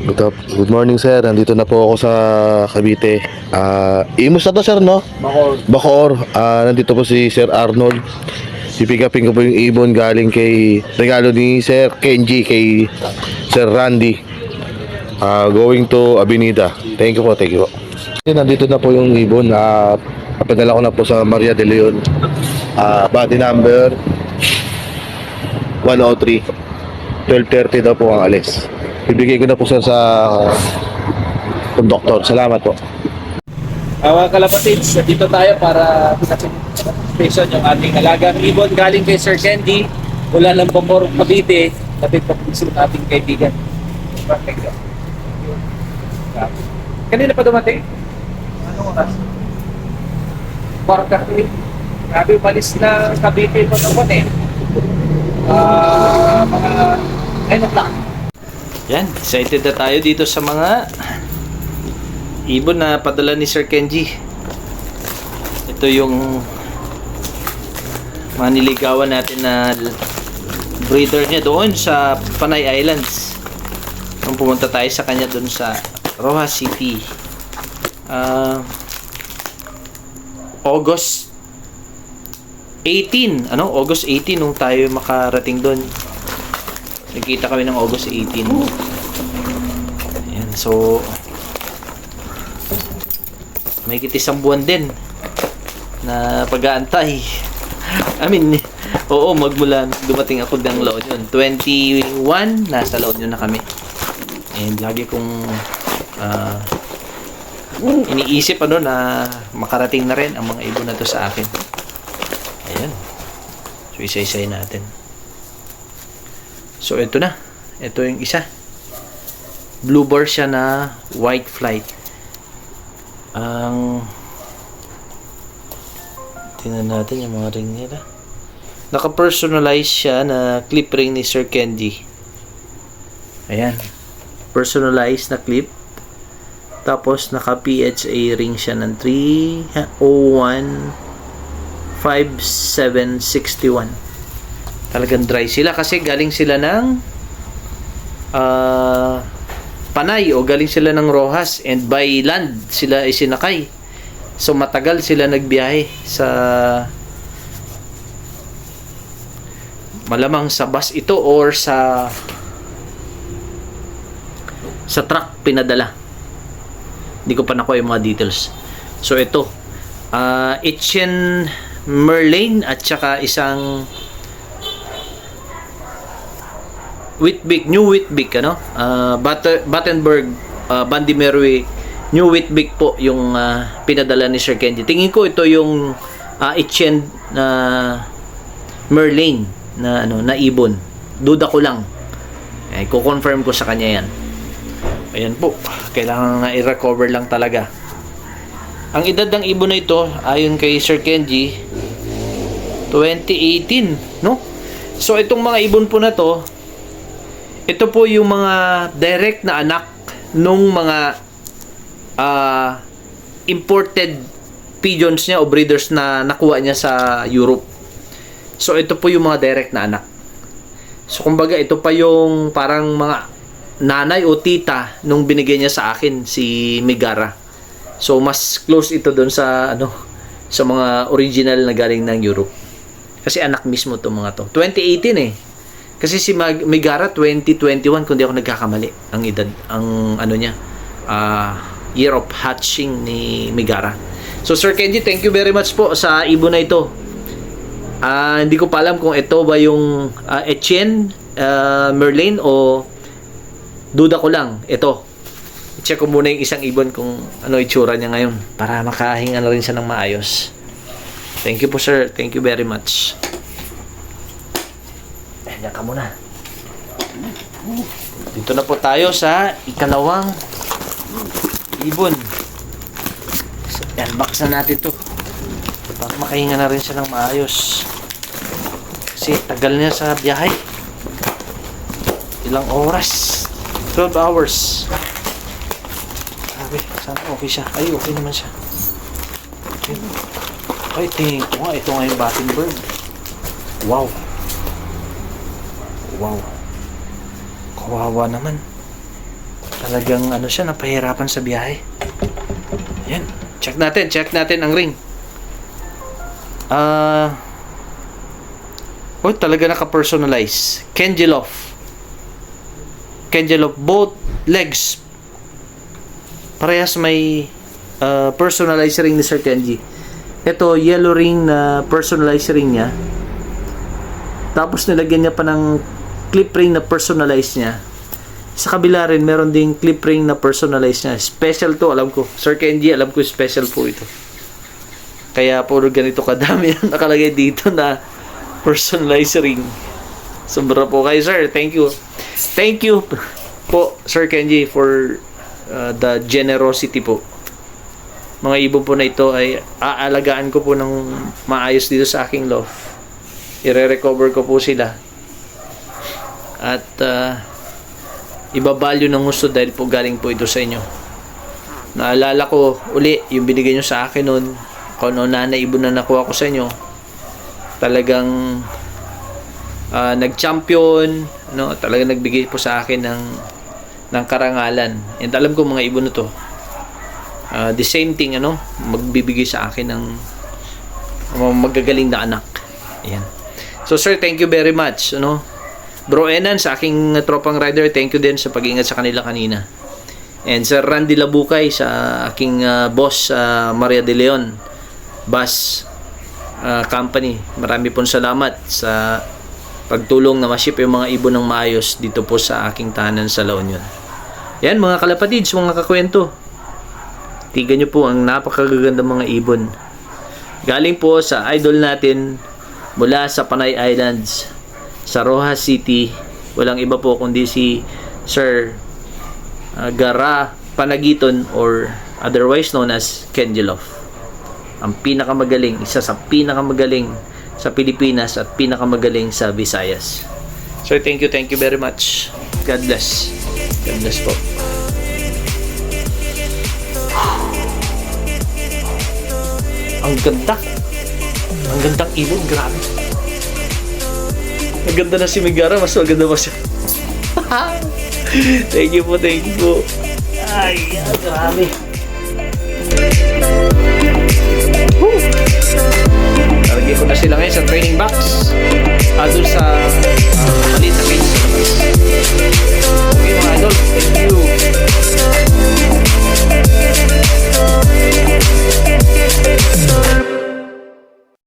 Good morning, sir. Nandito na po ako sa Cavite. Imus na to, sir, no? Bacoor. Nandito po si Sir Arnold. Pipigapin ko po yung ibon galing kay regalo ni Sir Kenji kay Sir Randy. Going to Avenida. Thank you po, thank you po. Nandito na po yung ibon. Napadala ko na po sa Maria de Leon. Body number 103. 12:30 daw po ang alis. Bibigay ko na po, sir, sa conductor. Salamat po. Mga kalapatids, dito tayo para station yung ating alagang ibon galing kay Sir Kenji mula ng Bacoor, Cavite. Kapit po ng ating kaibigan. Kanina pa dumating? Anong oras? 4:30. Grabe, umalis na Cavite po naman eh. Mga 9 o'clock. Yan, excited na tayo dito sa mga ibon na padala ni Sir Kenji. Ito yung maniligawan natin na breeder niya doon sa Panay Islands. Nung pumunta tayo sa kanya doon sa Rojas City. August 18. August 18 nung tayo makarating doon. Nagkita kami ng August 18. Ayan, so may isang buwan din na pag-aantay. I mean, oo, magmula dumating ako ng La Union. 21, nasa La Union na kami. And lagi kong iniisip na makarating na rin ang mga ibon na to sa akin. Ayan. So, isa-isay natin. So, ito na. Ito yung isa. Blue bar siya na white flight. Tingnan natin yung mga ring nila. Naka-personalize siya na clip ring ni Sir Kenji. Ayan. Personalized na clip. Tapos, naka-PHA ring siya ng 3015761. Talagang dry sila kasi galing sila ng Panay o galing sila ng Rojas and by land sila isinakay. So matagal sila nagbiyahe sa malamang sa bus ito or sa truck pinadala. Hindi ko pa nakuha yung mga details. So ito Etienne Merlin at saka isang Whitbeak, New Whitbeak, Battenberg, Bandy Merwe, New Whitbeak po yung pinadala ni Sir Kenji. Tingin ko ito yung Etienne Merlin na ibon. Duda ko lang. Ko-confirm ko sa kanya yan. Ayan po. Kailangan i-recover lang talaga. Ang edad ng ibon na ito, ayon kay Sir Kenji, 2018, no? So, itong mga ibon po na to, ito po yung mga direct na anak nung mga imported pigeons niya o breeders na nakuha niya sa Europe. So, ito po yung mga direct na anak. So, kumbaga, ito pa yung parang mga nanay o tita nung binigay niya sa akin, si Megara. So, mas close ito doon sa, sa mga original na galing ng Europe. Kasi anak mismo to mga to. 2018 eh. Kasi si Megara 2021 kung di ako nagkakamali ang edad niya year of hatching ni Megara. So Sir Kenji, thank you very much po sa ibon na ito. Hindi ko pa alam kung ito ba yung Etienne Merlin o duda ko lang ito. I-check ko muna yung isang ibon kung ano itsura niya ngayon para makahinga na rin siya ng maayos. Thank you po, sir. Thank you very much. Diyan ka muna. Dito na po tayo sa ikalawang ibon. So, unbox na natin to para makahinga na rin siya ng maayos. Kasi tagal niya sa biyahe. Ilang oras? 12 hours. Sabi, sana okay siya. Ay, okay naman siya. Okay. Ay, tingin ko nga. Ito nga yung Battenberg. Wow. Wow. Kawawa naman. Talagang ano siya, napahirapan sa biyahe. Yan. Check natin ang ring. Talaga naka-personalize. Kenjelov, both legs. Parehas may personalized ring ni Sir Kenji. Ito, yellow ring na personalized ring niya. Tapos nilagyan niya pa ng clip ring na personalized niya. Sa kabila rin, meron ding clip ring na personalized niya. Special to, alam ko. Sir Kenji, alam ko special po ito. Kaya puro ganito kadami ang nakalagay dito na personalized ring. Sobra po kayo, sir. Thank you. Thank you po, Sir Kenji, for the generosity po. Mga ibon po na ito ay aalagaan ko po ng maayos dito sa aking loft. I-recover ko po sila. At ibabalyo ng gusto dahil po galing po ito sa inyo. Naalala ko uli yung binigay nyo sa akin noon. Kung ano na ibon na nakuha ko sa inyo. Talagang nag-champion, no? Talagang nagbigay po sa akin ng karangalan. And alam ko mga ibon na to. The same thing, magbibigay sa akin ng magagaling na anak. Ayan. So sir, thank you very much, Bro Enan, sa aking tropang rider, thank you din sa pag-ingat sa kanila kanina. And Sir Randy Labukay, sa aking boss, Maria de Leon Bus Company. Marami pong salamat sa pagtulong na ma-ship yung mga ibon ng maayos dito po sa aking tahanan sa La Union. Yan mga kalapatids, mga kakwento. Tignan nyo po ang napakagaganda mga ibon. Galing po sa idol natin mula sa Panay Islands, sa Rojas City. Walang iba po kundi si Sir Gara Panagiton, or otherwise known as Kenjelov. Ang pinakamagaling, isa sa pinakamagaling sa Pilipinas at pinakamagaling sa Visayas. Sir, thank you very much. God bless. God bless po. Ang ganda. Ang gandang ibon, grabe. Ang ganda na si Megara, mas maganda pa siya. Thank you po. Ay, grabe. Talagay ko na sila ngayon sa training box. Doon sa maliit na